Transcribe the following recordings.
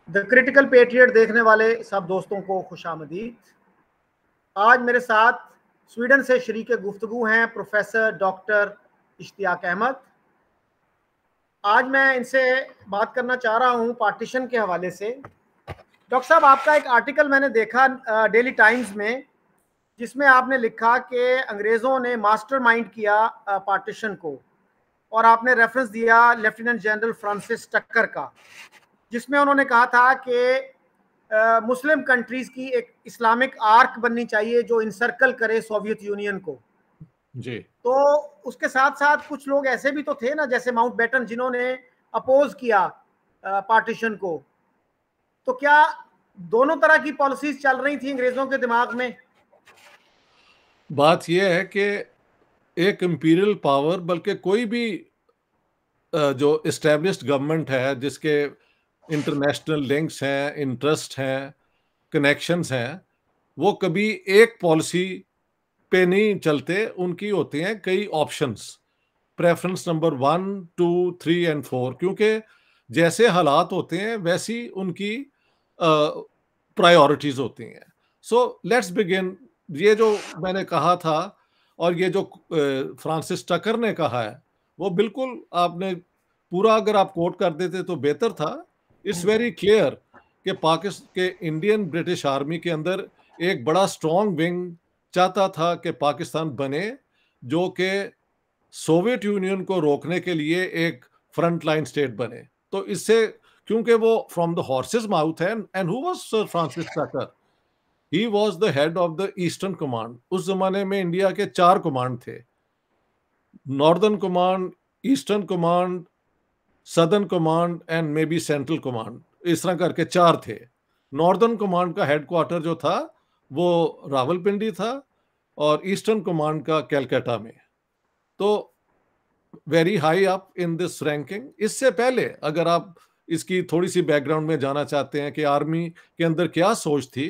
The critical patriot देखने वाले सब दोस्तों को खुशामदीद। आज मेरे साथ स्वीडन से शरीक गुफ्तगू हैं प्रोफेसर डॉक्टर इश्तियाक अहमद। आज मैं इनसे बात करना चाह रहा हूं पार्टीशन के हवाले से। डॉक्टर साहब, आपका एक आर्टिकल मैंने देखा डेली टाइम्स में, जिसमें आपने लिखा कि अंग्रेज़ों ने मास्टरमाइंड किया पार्टीशन को, और आपने रेफरेंस दिया लेफ्टिनेंट जनरल फ्रांसिस टक्कर का, जिसमें उन्होंने कहा था कि मुस्लिम कंट्रीज की एक इस्लामिक आर्क बननी चाहिए जो इंसर्कल करे सोवियत यूनियन को। जी। तो उसके साथ साथ कुछ लोग ऐसे भी तो थे ना, जैसे माउंटबेटन, जिन्होंने अपोज किया पार्टीशन को। तो क्या दोनों तरह की पॉलिसीज चल रही थी अंग्रेजों के दिमाग में? बात यह है कि एक इंपीरियल पावर, बल्कि कोई भी जो इस्टेब्लिश्ड गवर्नमेंट है, जिसके इंटरनेशनल लिंक्स हैं, इंटरेस्ट हैं, कनेक्शंस हैं, वो कभी एक पॉलिसी पे नहीं चलते। उनकी होती हैं कई ऑप्शंस, प्रेफरेंस नंबर 1, 2, 3 एंड 4, क्योंकि जैसे हालात होते हैं वैसी उनकी प्रायोरिटीज होती हैं। So let's begin. ये जो मैंने कहा था और ये जो फ्रांसिस टकर ने कहा है, वो बिल्कुल आपने पूरा अगर आप कोट कर देते तो बेहतर था। इट्स वेरी क्लियर कि पाकिस्तान के इंडियन ब्रिटिश आर्मी के अंदर एक बड़ा स्ट्रॉन्ग विंग चाहता था कि पाकिस्तान बने, जो कि सोवियत यूनियन को रोकने के लिए एक फ्रंट लाइन स्टेट बने। तो इससे, क्योंकि वो फ्रॉम द हॉर्सेस माउथ है, and who was sir Francis Tucker? He was the head of the eastern command. उस जमाने में इंडिया के 4 कमांड थे, northern command, eastern command, southern command and may be central command. इस तरह करके 4 थे। नॉर्दर्न कमांड का हेडक्वार्टर जो था वो रावलपिंडी था, और ईस्टर्न कमांड का कैलकाटा में। तो very high up in this ranking. इससे पहले अगर आप इसकी थोड़ी सी बैकग्राउंड में जाना चाहते हैं कि आर्मी के अंदर क्या सोच थी,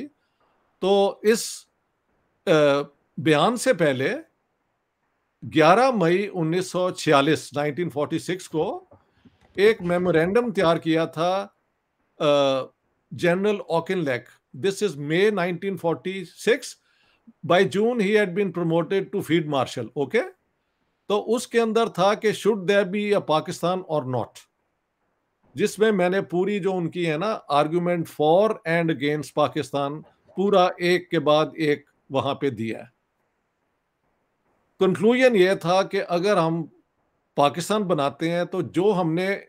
तो इस बयान से पहले 11 मई 1946 1946 को एक मेमोरेंडम तैयार किया था general Auchinleck. This is May 1946। By June he had been promoted to field marshal. Okay, तो उसके अंदर था कि should there be a Pakistan और नॉट, जिसमें मैंने पूरी जो उनकी है ना argument for and against Pakistan पूरा एक के बाद एक वहां पे दिया है। कंक्लूजन ये था कि अगर हम पाकिस्तान बनाते हैं तो जो हमने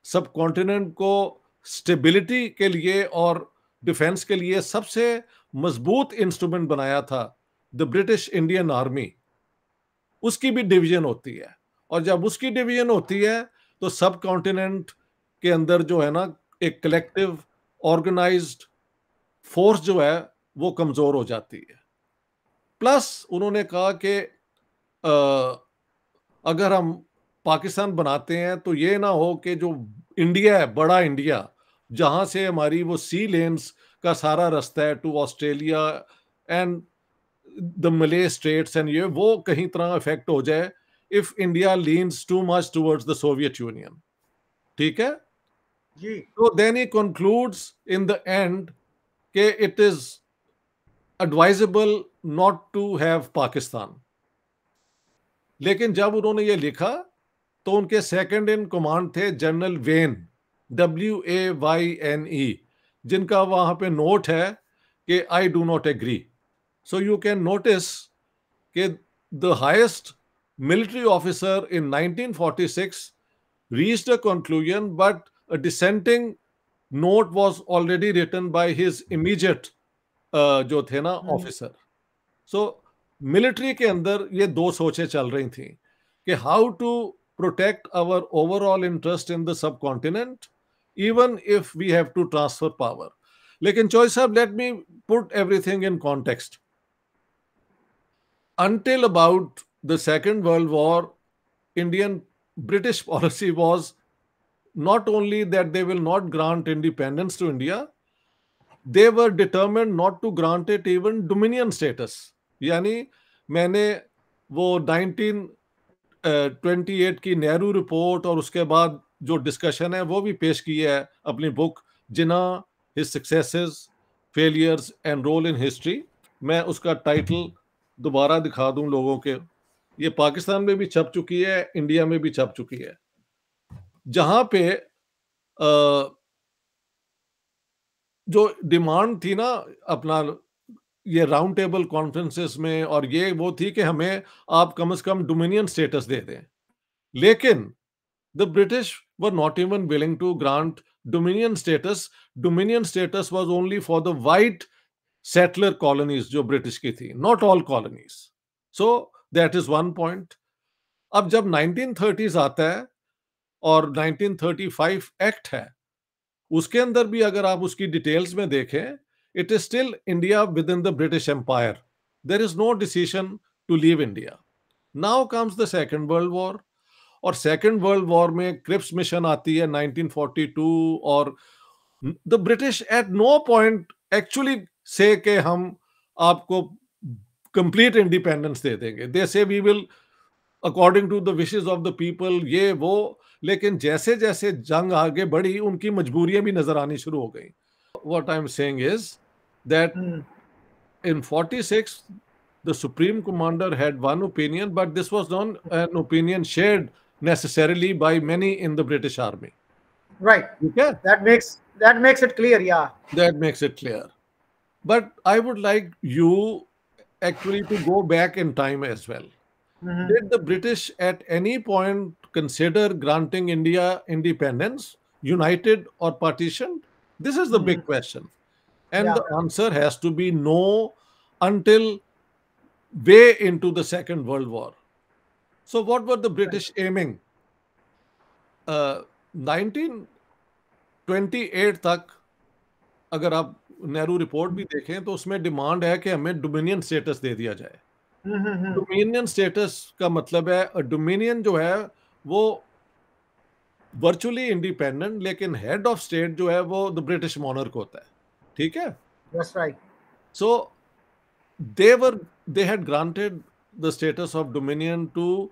सब कॉन्टिनेंट को स्टेबिलिटी के लिए और डिफेंस के लिए सबसे मजबूत इंस्ट्रूमेंट बनाया था, द ब्रिटिश इंडियन आर्मी, उसकी भी डिवीजन होती है। और जब उसकी डिवीजन होती है तो सब कॉन्टिनेंट के अंदर जो है ना एक कलेक्टिव ऑर्गेनाइज्ड फोर्स जो है वो कमजोर हो जाती है। प्लस उन्होंने कहा कि अगर हम पाकिस्तान बनाते हैं तो ये ना हो कि जो इंडिया है, बड़ा इंडिया, जहां से हमारी वो सी लेन्स का सारा रास्ता है to Australia and the Malay states and ये, वो कहीं तरह इफेक्ट हो जाए if India leans too much towards the Soviet Union. ठीक है। जी। तो then he concludes in the end कि it is advisable not to have Pakistan. लेकिन जब उन्होंने ये लिखा तो उनके सेकंड इन कमांड थे जनरल वेन, WAYNE, जिनका वहां पे नोट है कि I do not agree. So you can notice कि the highest military officer in 1946 reached a conclusion, but a dissenting note was already written by his immediate जो थे ना ऑफिसर। सो military के अंदर ये दो सोचें चल रही थी कि how to protect our overall interest in the subcontinent even if we have to transfer power. लेकिन चॉइस साहब, let me put everything in context. Until about the Second World War, Indian British policy was not only that they will not grant independence to India, they were determined not to grant it even dominion status. यानी मैंने वो 1928 की Nehru report और उसके बाद जो discussion है वो भी पेश की है अपनी book Jinnah his successes, failures and role in history. मैं उसका टाइटल दोबारा दिखा दूं लोगों के, ये पाकिस्तान में भी छप चुकी है, इंडिया में भी छप चुकी है, जहां पे जो डिमांड थी ना अपना ये राउंड टेबल कॉन्फ्रेंसेस में, और ये वो थी कि हमें आप कम से कम डोमिनियन स्टेटस दे दें, लेकिन the British were not even willing to grant dominion status. Dominion status was only for the white settler colonies जो ब्रिटिश की थी, not all colonies. So that is one point. अब जब 1930s आता है और 1935 एक्ट है, उसके अंदर भी अगर आप उसकी डिटेल्स में देखें, it is still India within the British Empire. There is no decision to leave India. Now comes the Second World War. और सेकेंड वर्ल्ड वॉर में क्रिप्स मिशन आती है 1942, और the British at no point actually से कि हम आपको complete independence दे देंगे. They say we will according to the wishes of the people, ये वो. लेकिन जैसे जैसे जंग आगे बढ़ी, उनकी मजबूरियां भी नजर आनी शुरू हो गई. What I am saying is that in 46 the supreme commander had one opinion, but this was not an opinion shared necessarily by many in the British army. Right. Okay, that makes it clear. Yeah, that makes it clear. But I would like you actually to go back in time as well. Did the British at any point consider granting India independence, united or partitioned? This is the big question. And the answer has to be no until way into the Second World War. So what were the British aiming? 1928 तक अगर आप Nehru report भी देखें तो उसमें demand है कि हमें डोमिनियन स्टेटस दे दिया जाए. डोमिनियन स्टेटस का मतलब है डोमिनियन जो है वो वर्चुअली इंडिपेंडेंट, लेकिन हेड ऑफ स्टेट जो है वो द ब्रिटिश मॉनर्क होता है. ठीक है? That's right. So they had granted the status of dominion to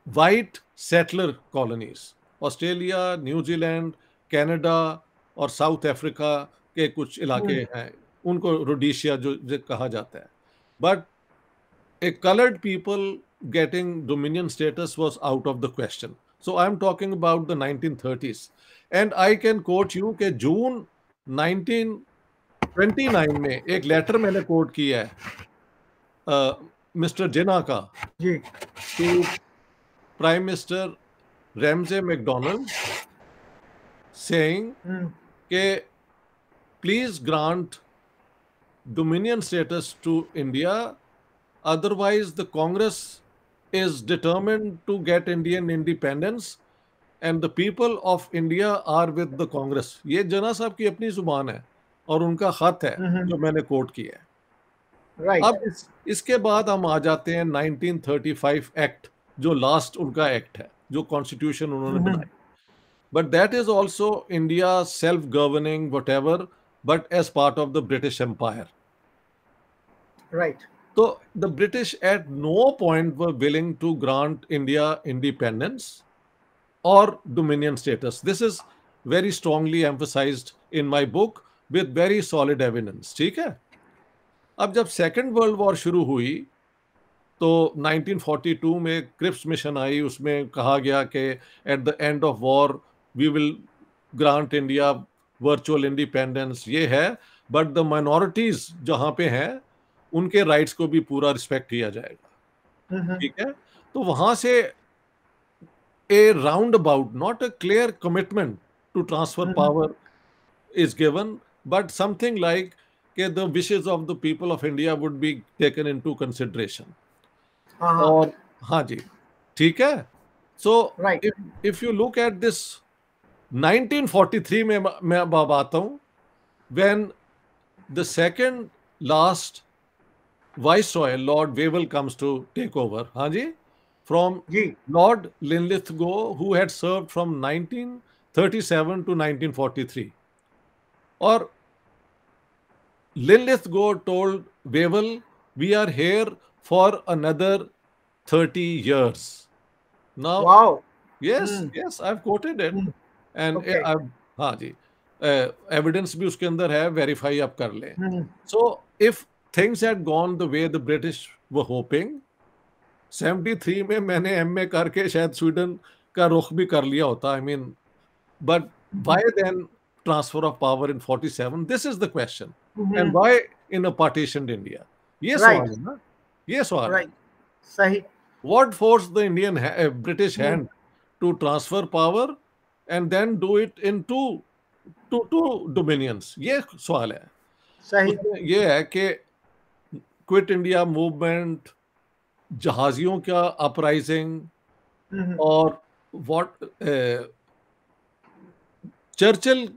white settler colonies. Australia, New Zealand, Canada और साउथ अफ्रीका के कुछ इलाके हैं, उनको रोडेशिया जो कहा जाता है. But a colored people getting dominion status was out of the question. So I am talking about the 1930s, and I can quote you कि जून 1929 में एक लेटर मैंने कोट किया है मिस्टर जिना का to prime minister Ramsay MacDonald, saying कि please grant dominion status to India, otherwise the Congress is determined to get Indian independence and the people of India are with the Congress. ये जना साहब की अपनी जुबान है और उनका खत है जो मैंने कोट किया है. Right. अब इसके बाद हम आ जाते हैं 1935 एक्ट, जो लास्ट उनका एक्ट है, जो कॉन्स्टिट्यूशन उन्होंने बनाई. But that is also India self governing whatever, but as part of the British empire. Right. So the British at no point were willing to grant India independence or dominion status. This is very strongly emphasized in my book with very solid evidence. ठीक है? अब जब second world war शुरू हुई तो 1942 में Cripps mission आई, उसमें कहा गया कि at the end of war we will grant India virtual independence. ये है, बट द माइनॉरिटीज जहाँ पे हैं उनके राइट्स को भी पूरा रिस्पेक्ट किया जाएगा. ठीक है? तो वहां से a roundabout, not a clear commitment to transfer power is given, but something like कि the wishes of the people of India would be taken into consideration. और हाँ जी, ठीक है. So if you look at this 1943 में मैं अब आता हूं, when the second last Viceroy, Lord Wavell, comes to take over. हाँ जी, from Lord Linlithgow, who had served from 1937 to 1943. और Linlithgow told Wavell, we are here for another 30 years. Now, wow. Yes, I've quoted it. And हाँ जी, evidence भी उसके अंदर है, verify आप कर लें। So if things had gone the way the British were hoping, 73 में मैंने एमए करके शायद स्वीडन का रुख भी कर लिया होता, I mean, but why then transfer of power in 47? This is the question. And why in a partitioned India? ये सवाल है ना, ये सवाल है। सही। What forced the Indian British hand to transfer power and then do it in two dominions? ये सवाल है। सही। उसमें ये है कि क्विट इंडिया मूवमेंट, जहाजियों का अपराइजिंग, और व्हाट चर्चिल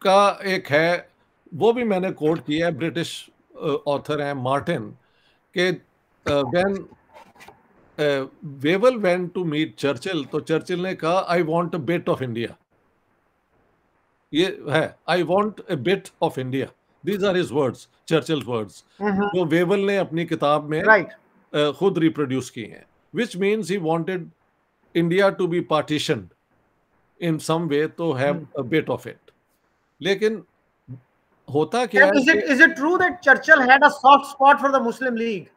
का एक है, वो भी मैंने कोट किया है, ब्रिटिश ऑथर है मार्टिन, के when Wavell went to meet Churchill, तो चर्चिल ने कहा I want a bit of India. ये है, I want a bit of India, these are his words, Churchill words, जो वेवल ने अपनी किताब में खुद रिप्रोड्यूस किए हैं, which means he wanted India to be partitioned in some way to have a bit of it. लेकिन होता क्या है, is it true that Churchill had a soft spot for the Muslim League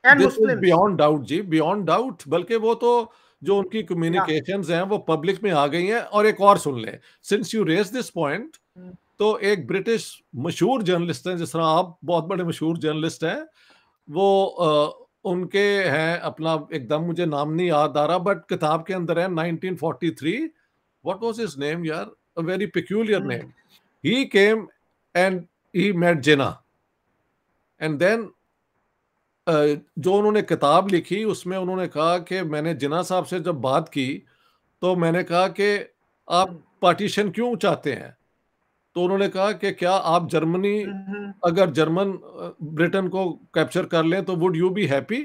and Muslims? Beyond doubt जी, beyond doubt. बल्कि वो तो जो उनकी कम्युनिकेशंस हैं वो पब्लिक में आ गई हैं। और एक और सुन ले, since you raise this point, तो एक ब्रिटिश मशहूर जर्नलिस्ट हैं, जिस तरह आप बहुत बड़े मशहूर जर्नलिस्ट हैं, वो उनके हैं अपना, एकदम मुझे नाम नहीं याद आ रहा, बट किताब के अंदर है 1943, व्हाट वाज हिज नेम यार, a very peculiar name, he came and he met Jinnah, and then जो उन्होंने किताब लिखी उसमें उन्होंने कहा कि मैंने जिन्ना साहब से जब बात की तो मैंने कहा कि आप पार्टीशन क्यों चाहते हैं? तो उन्होंने कहा कि क्या आप जर्मनी, अगर जर्मन ब्रिटेन को कैप्चर कर लें तो वुड यू बी हैप्पी?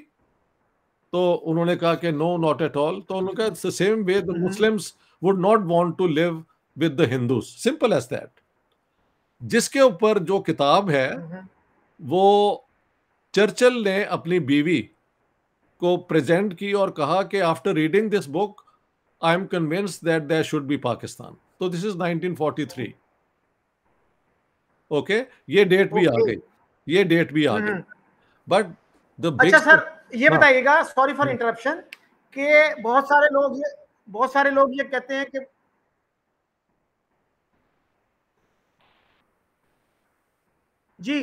तो उन्होंने कहा कि नो, नॉट एट ऑल। तो उन्होंने कहा it's the same way the Muslims would not want to live with the Hindus, simple as that. जिसके ऊपर जो किताब है वो चर्चिल ने अपनी बीवी को प्रेजेंट की और कहा कि after reading this book I am convinced that there should be Pakistan. तो दिस इज 1943। ओके, ये डेट भी आ गई, ये डेट भी आ गई। बट द बिग, अच्छा सर, ये बताइएगा, सॉरी फॉर इंटरप्शन, कि बहुत सारे लोग ये कहते हैं कि जी,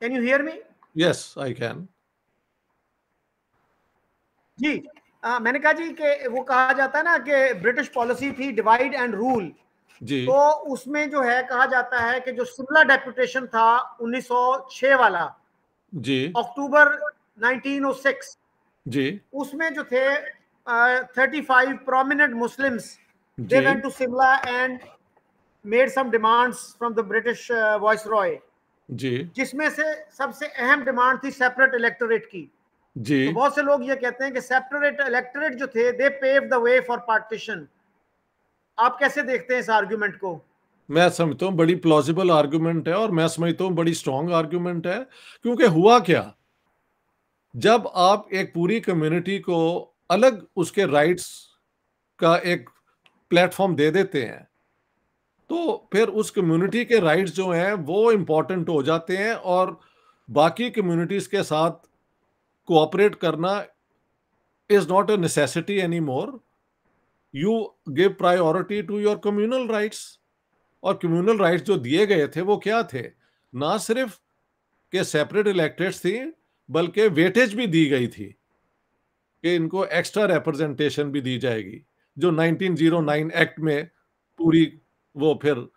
can you hear me? Yes I can जी। मैंने कहा जी कि वो कहा जाता है ना कि ब्रिटिश पॉलिसी थी डिवाइड एंड रूल जी। तो उसमें जो है कहा जाता है कि जो शिमला डेपुटेशन था 1906 वाला जी अक्टूबर 1906 जी उसमें जो थे 35 prominent Muslims they went to Shimla and made some demands from the British viceroy जी, जिसमें से सबसे अहम डिमांड थी सेपरेट इलेक्टोरेट की। जी। तो बहुत से लोग ये कहते हैं कि सेपरेट इलेक्टोरेट जो थे they pave the way for partition. आप कैसे देखते हैं इस आर्गुमेंट को? मैं समझता हूँ बड़ी प्लॉजिबल आर्गुमेंट है, और मैं समझता हूँ बड़ी स्ट्रॉन्ग आर्गुमेंट है। क्योंकि हुआ क्या, जब आप एक पूरी कम्युनिटी को अलग उसके राइट्स का एक प्लेटफॉर्म दे देते हैं, तो फिर उस कम्युनिटी के राइट्स जो हैं वो इम्पोर्टेंट हो जाते हैं, और बाकी कम्युनिटीज के साथ कोऑपरेट करना is not a necessity any more. You give priority to your communal rights. और कम्युनल राइट्स जो दिए गए थे वो क्या थे? ना सिर्फ के सेपरेट इलेक्टेड्स थी, बल्कि वेटेज भी दी गई थी कि इनको एक्स्ट्रा रिप्रेजेंटेशन भी दी जाएगी, जो 1909 एक्ट में पूरी वो फिर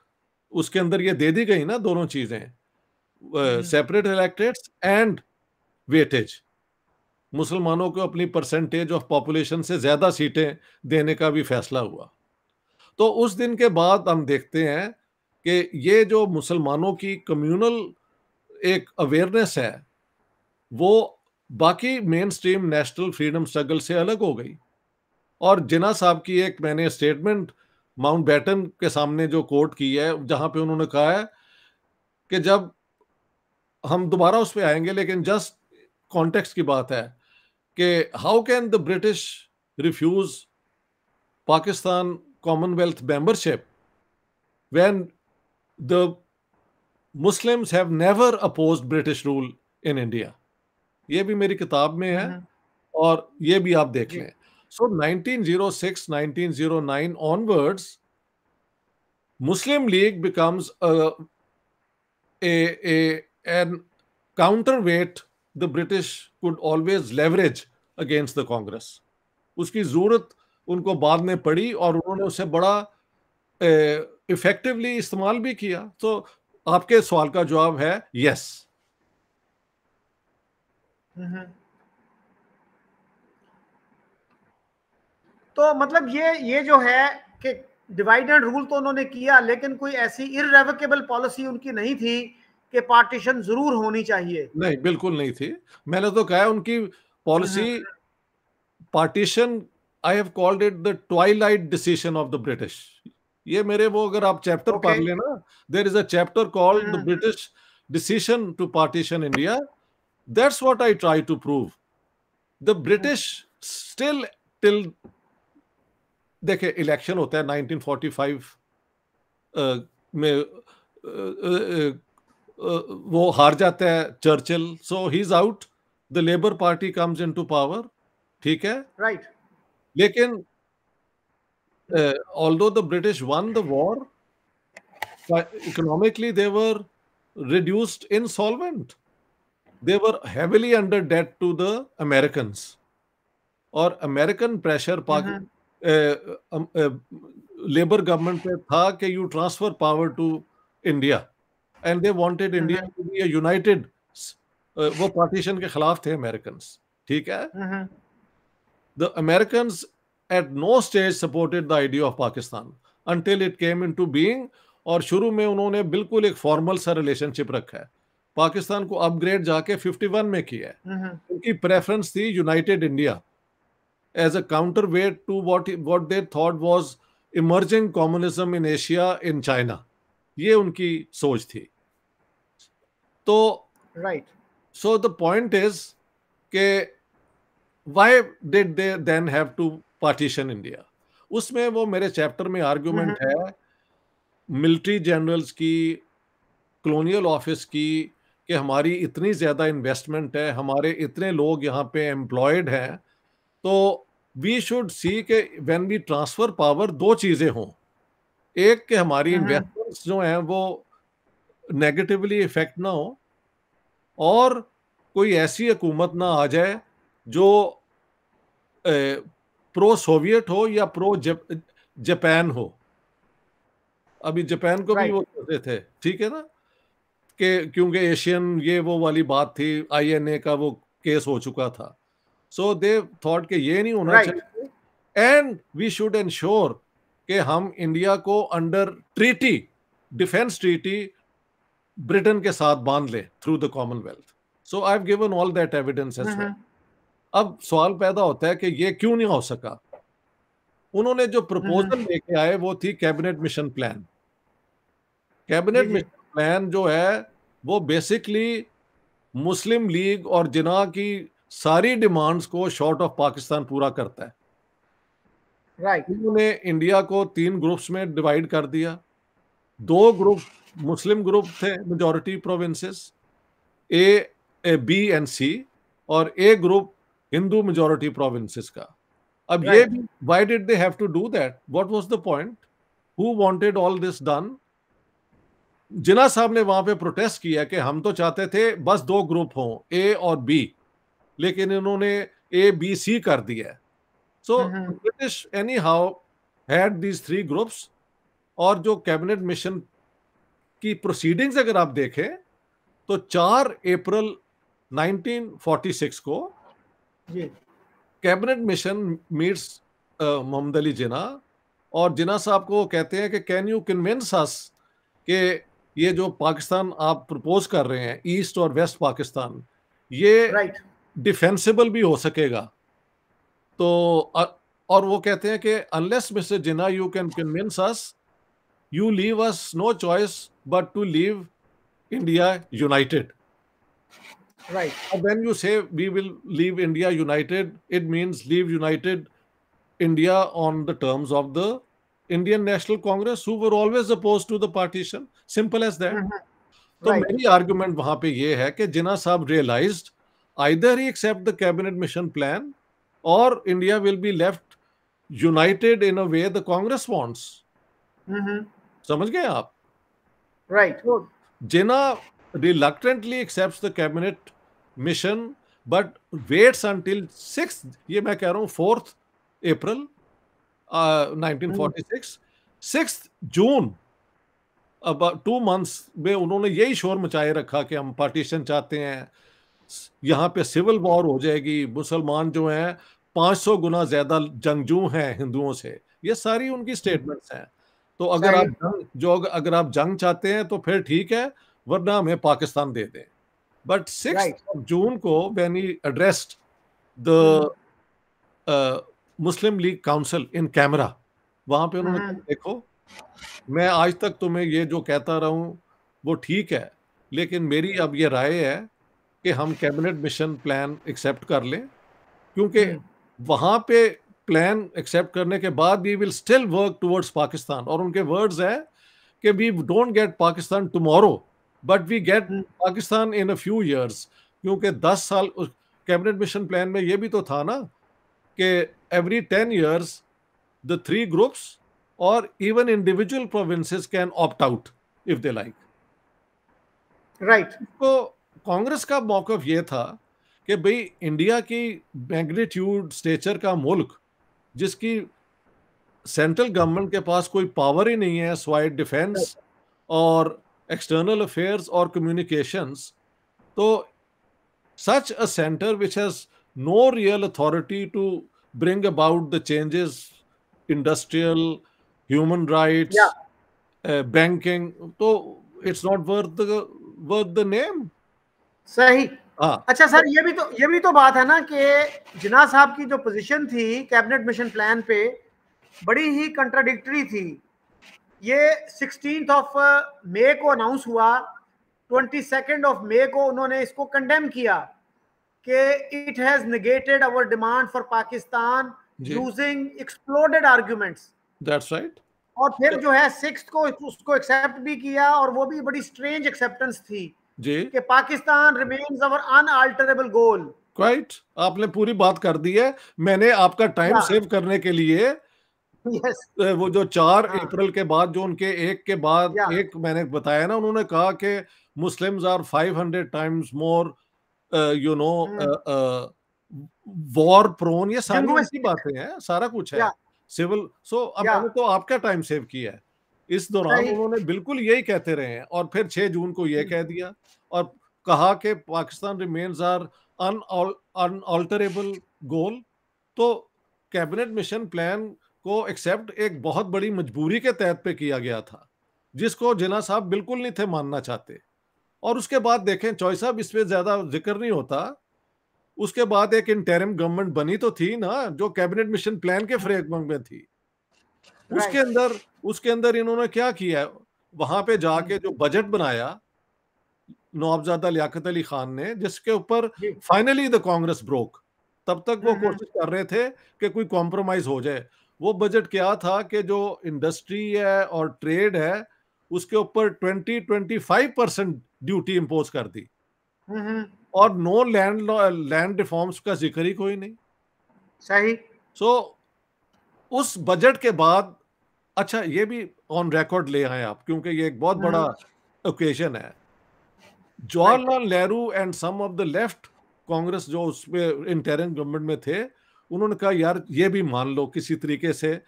उसके अंदर ये दे दी गई ना, दोनों चीजें, सेपरेट इलेक्टेड्स एंड वेटेज। मुसलमानों को अपनी परसेंटेज ऑफ पॉपुलेशन से ज्यादा सीटें देने का भी फैसला हुआ। तो उस दिन के बाद हम देखते हैं कि ये जो मुसलमानों की कम्युनल एक अवेयरनेस है वो बाकी main stream national freedom struggle से अलग हो गई। और जिन्ना साहब की एक मैंने स्टेटमेंट माउंटबेटन के सामने जो कोट की है, जहां पे उन्होंने कहा है कि जब हम दोबारा उस पर आएंगे, लेकिन जस्ट कॉन्टेक्स्ट की बात है कि how can the British refuse Pakistan commonwealth membership when the Muslims have never opposed British rule in India. ये भी मेरी किताब में है और ये भी आप देख लें. So 1906, 1909 onwards, Muslim League becomes an counterweight the British could always leverage against the Congress. उसकी जरूरत उनको बाद में पड़ी और उन्होंने उसे बड़ा इफेक्टिवली इस्तेमाल भी किया. तो आपके सवाल का जवाब है यस. तो मतलब ये जो है कि डिवाइड एंड रूल तो उन्होंने किया, लेकिन कोई ऐसी इररेवोकेबल पॉलिसी उनकी नहीं थी कि पार्टीशन जरूर होनी चाहिए. नहीं, बिल्कुल नहीं थी. मैंने तो कहा उनकी policy partition, I have called it the twilight decision of the British. ये मेरे वो अगर आप चैप्टर पढ़ लेना, there is a chapter called the British decision to partition India. That's what I try to prove. The British still till, देखिए election होता है 1945 में, वो हार जाता है Churchill, so he is out, the labour party comes into power. ठीक है, राइट. लेकिन although the British won the war, economically they were reduced insolvent. They were heavily under debt to the Americans. और American pressure labour government पे था कि you transfer power to India, and they wanted India to be a united. वो partition के खिलाफ थे American. ठीक है, the American at no stage supported the idea of Pakistan until it came into being. और शुरू में उन्होंने बिल्कुल एक फॉर्मल सा रिलेशनशिप रखा है. पाकिस्तान को अपग्रेड जाके 51 में किया है. उनकी प्रेफरेंस थी united India as a counterweight to what they thought was emerging communism in Asia, in China. ये उनकी सोच थी. तो right, so the point is के why did they then have to partition India? उसमें वो मेरे चैप्टर में आर्गुमेंट है मिलिट्री जनरल्स की, कॉलोनियल ऑफिस की, कि हमारी इतनी ज्यादा इन्वेस्टमेंट है, हमारे इतने लोग यहाँ पे एम्प्लॉयड हैं, तो वी शुड सी के व्हेन वी ट्रांसफर पावर दो चीजें हों. एक कि हमारी इन्वेस्टमेंट्स जो हैं वो नेगेटिवली इफेक्ट ना हो, और कोई ऐसी हुकूमत ना आ जाए जो प्रो सोवियत हो या प्रो जापान हो. अभी जापान को भी वो कहते थे, ठीक है ना, कि क्योंकि एशियन ये वो वाली बात थी, INA का वो केस हो चुका था. सो दे थॉट कि ये नहीं होना चाहिए, एंड वी शुड एंश्योर कि हम इंडिया को under treaty, defence treaty Britain के साथ बांध ले through the commonwealth. So I have given all that evidence as well. अब सवाल पैदा होता है कि ये क्यों नहीं हो सका. उन्होंने जो प्रपोजल लेके आए वो थी cabinet mission plan. Cabinet mission plan जो है वो बेसिकली मुस्लिम लीग और जिना की सारी डिमांड्स को शॉर्ट ऑफ पाकिस्तान पूरा करता है. राइट. उन्होंने इंडिया को 3 ग्रुप्स में डिवाइड कर दिया. 2 ग्रुप मुस्लिम ग्रुप थे, majority provinces A, B and C, और A group Hindu majority provinces का. अब ये भी, why did they have to do that? What was the point? Who wanted all this done? Jinnah साहब ने वहां पे प्रोटेस्ट किया कि हम तो चाहते थे बस 2 ग्रुप हों, A और B, लेकिन इन्होंने A, B, C कर दिया. So British any how had these 3 groups. और जो कैबिनेट मिशन की प्रोसीडिंग्स अगर आप देखें तो 4 अप्रैल 1946 को cabinet mission meets Mohammad Ali Jinnah, और जिना साहब को कहते हैं कि कैन यू कन्विंस अस कि ये जो पाकिस्तान आप प्रपोज कर रहे हैं, ईस्ट और वेस्ट पाकिस्तान, ये डिफेंसिबल भी हो सकेगा. तो और वो कहते हैं कि unless mister Jinnah you can convince us, you leave us no choice but to leave India united. Right. And when you say we will leave India united, it means leave united India on the terms of the Indian National Congress who were always opposed to the partition. Simple as that. तो Right. मेरी argument वहां पे ये है कि जिन्ना साहब realized either he accept the cabinet mission plan or India will be left united in a way the Congress wants. समझ गए आप? Right. तो जिन्ना reluctantly accepts the cabinet mission but waits until 6th, ये मैं कह रहा हूँ 4th April 1946, 6th June, अब 2 months में उन्होंने यही शोर मचाए रखा कि हम पार्टीशन चाहते हैं, यहाँ पे सिविल वॉर हो जाएगी, मुसलमान जो हैं 500 गुना ज्यादा जंगजू हैं हिंदुओं से, ये सारी उनकी स्टेटमेंट्स हैं। तो अगर अगर आप जंग चाहते हैं तो फिर ठीक है, वरना हमें पाकिस्तान दे दें। बट 6 जून को when he addressed the Muslim league council in camera, वहां पे उन्होंने कहा देखो मैं आज तक तुम्हें ये जो कहता रहा हूं वो ठीक है, लेकिन मेरी अब ये राय है कि हम कैबिनेट मिशन प्लान एक्सेप्ट कर लें, क्योंकि वहां पे प्लान एक्सेप्ट करने के बाद we will still work towards Pakistan. और उनके वर्ड्स है कि we don't get Pakistan tomorrow but we get Pakistan in a few years. क्योंकि 10 साल कैबिनेट मिशन प्लान में ये भी तो था ना कि every 10 years the 3 groups or even individual provinces can opt out if they like. Right. तो कांग्रेस का मौकफ ये था कि भाई इंडिया की मैग्नीट्यूड स्टेचर का मुल्क जिसकी सेंट्रल गवर्नमेंट के पास कोई पावर ही नहीं है स्वाय डिफेंस और एक्सटर्नल अफेयर्स और कम्युनिकेशंस, तो such a center which has no real authority to bring about the changes, industrial, human rights, banking, तो it's not worth the name. सही। अच्छा सर, ये भी तो बात है ना कि जिन्ना साहब की जो पोजीशन थी कैबिनेट मिशन प्लान पे बड़ी ही कंट्राडिक्टरी थी। ये 16 मई को अनाउंस हुआ, 22 मई को उन्होंने इसको कंडेम किया कि it has negated our demand for Pakistan using exploded arguments. That's right. और फिर जो है 6 को उसको एक्सेप्ट भी किया, और वो भी बड़ी स्ट्रेंज एक्सेप्टेंस थी जी कि Pakistan remains our unalterable goal. Right, आपने पूरी बात कर दी है। मैंने आपका टाइम सेव करने के लिए वो जो 4 अप्रैल के बाद जो उनके एक के बाद एक मैंने बताया ना, उन्होंने कहा कि Muslims are 500 times more you know war prone, ये सारी ऐसी बातें हैं, सारा कुछ है सिविल। सो अब मैंने तो आपका टाइम सेव किया है। इस दौरान उन्होंने बिल्कुल यही कहते रहे हैं, और फिर 6 जून को ये कह दिया और कहा कि पाकिस्तान रिमेन्स आर अनअल्टरेबल गोल। तो कैबिनेट मिशन प्लान को एक्सेप्ट एक बहुत बड़ी मजबूरी के तहत पे किया गया था, जिसको जिन्ना साहब बिल्कुल नहीं थे मानना चाहते। और उसके बाद देखें चॉइस साहब, इस पे ज्यादा जिक्र नहीं होता, उसके बाद एक इंटरिम गवर्नमेंट बनी तो थी ना, जो कैबिनेट मिशन प्लान के फ्रेमवर्क में थी। उसके अंदर इन्होंने क्या किया, वहां पे जाके जो बजट बनाया नवाबजादा लियाकत अली खान ने, जिसके ऊपर फाइनली द कांग्रेस ब्रोक। तब तक वो कोशिश कर रहे थे कि कोई कॉम्प्रोमाइज हो जाए। वो बजट क्या था कि जो इंडस्ट्री है और ट्रेड है उसके ऊपर 20-25% ड्यूटी इंपोज कर दी, और नो लैंड रिफॉर्म्स का जिक्र ही कोई नहीं। सही। सो उस बजट के बाद, अच्छा ये भी ऑन रिकॉर्ड ले आए आप, क्योंकि ये एक बहुत बड़ा ओकेजन है। Jawaharlal Nehru and some of the left Congress जो उसमें इंटरिम गवर्नमेंट में थे, उन्होंने कहा यार ये भी मान लो किसी तरीके से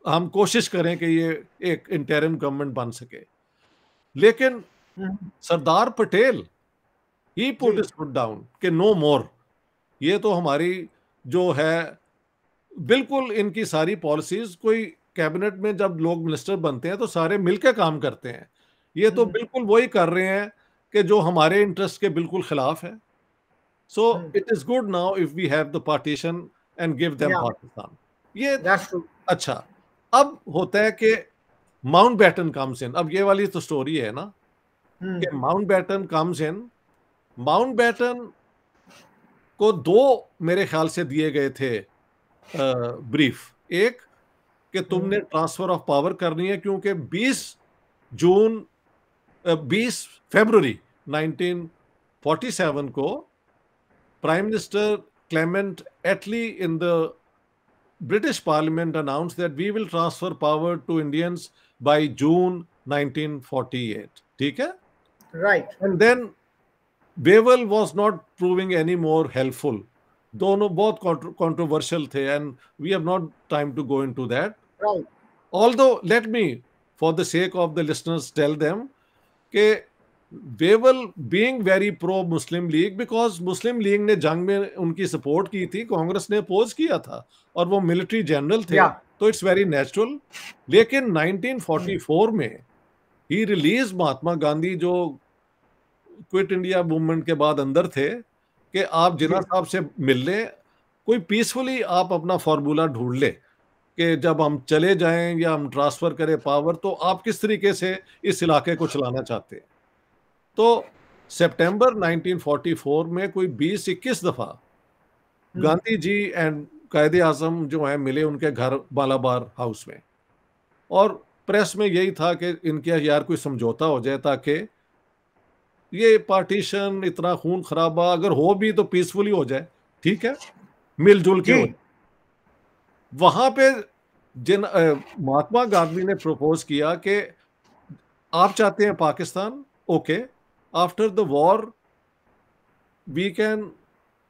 हम कोशिश करें कि ये एक इंटरिम गवर्नमेंट बन सके। लेकिन सरदार पटेल ही पुट हिज फुट डाउन कि नो मोर, ये तो हमारी जो है बिल्कुल, इनकी सारी पॉलिसीज, कोई कैबिनेट में जब लोग मिनिस्टर बनते हैं तो सारे मिलकर काम करते हैं, ये तो बिल्कुल वही कर रहे हैं कि जो हमारे इंटरेस्ट के बिल्कुल खिलाफ है। So it is good now if we have the partition and give them Pakistan. ये अच्छा। अब होता है कि माउंटबेटन कम्स इन। अब ये वाली तो स्टोरी है ना कि माउंटबेटन कम्स इन। माउंटबेटन को 2 मेरे ख्याल से दिए गए थे ब्रीफ। एक कि तुमने ट्रांसफर ऑफ पावर करनी है, क्योंकि 20 फरवरी 1947 को prime minister Clement Attlee in the British parliament announce that we will transfer power to Indians by June 1948. ठीक है, right. And then Wavell was not proving any more helpful. दोनों बहुत controversial थे, and we have not time to go into that. Right. Although, let me, for the sake of the listeners, tell them कि Wavell being very pro Muslim League, because Muslim League ने जंग में उनकी support की थी, कांग्रेस ने oppose किया था, और वो मिलिट्री जनरल थे, तो इट्स वेरी नेचुरल. लेकिन 1944 में ही रिलीज महात्मा गांधी, जो क्विट इंडिया मूवमेंट के बाद अंदर थे, कि आप जिन्ना साहब से मिल लें, कोई पीसफुली आप अपना फॉर्मूला ढूंढ ले कि जब हम चले जाएं या हम ट्रांसफर करें पावर, तो आप किस तरीके से इस इलाके को चलाना चाहते हैं. तो सितंबर 1944 में कोई 20-21 दफा गांधी जी एंड कायदे आजम जो हैं मिले उनके घर मालाबार हाउस में, और प्रेस में यही था कि इनके यार कोई समझौता हो जाए, ताकि ये पार्टीशन, इतना खून खराबा अगर हो भी तो पीसफुली हो जाए. ठीक है, मिलजुल के हो. वहां पे जिन महात्मा गांधी ने प्रपोज किया कि आप चाहते हैं Pakistan, okay, after the war we can